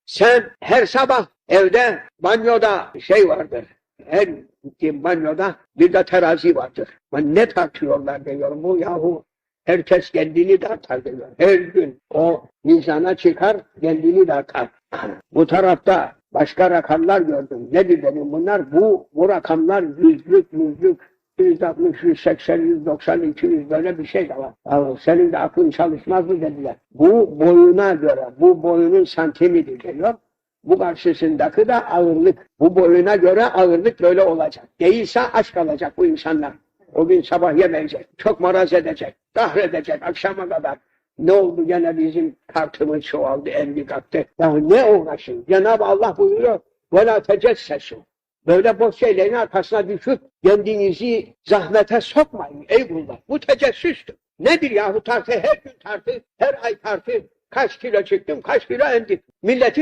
Sen her sabah evde banyoda şey vardır. Her gittiğim banyoda bir de terazi vardır. Ben ne tartıyorlar diyorum bu yahu. Herkes kendini tartar diyor. Her gün o mizana çıkar kendini tartar. Bu tarafta başka rakamlar gördüm. Nedir dedim bunlar? Bu rakamlar yüzlük, 160, 180, 190, 200 böyle bir şey de var. Yani senin de aklın çalışmaz mı dediler. Bu boyuna göre, bu boyunun santimidir diyor. Bu karşısındaki de ağırlık. Bu boyuna göre ağırlık böyle olacak. Değilse aç kalacak bu insanlar. O gün sabah yemeyecek. Çok maraz edecek. Kahredecek akşama kadar. Ne oldu gene bizim tartımız çoğaldı, emri kalktı. Ya ne uğraşın? Cenab-ı Allah buyuruyor. وَلَا تَجَسَّسُوا. Böyle boş şeylerin arkasına düşüp kendinizi zahmete sokmayın ey kullar. Bu tecessüstür. Nedir yahu tartı? Her gün tartı, her ay tartı. Kaç kilo çıktım, kaç kilo indim. Milletin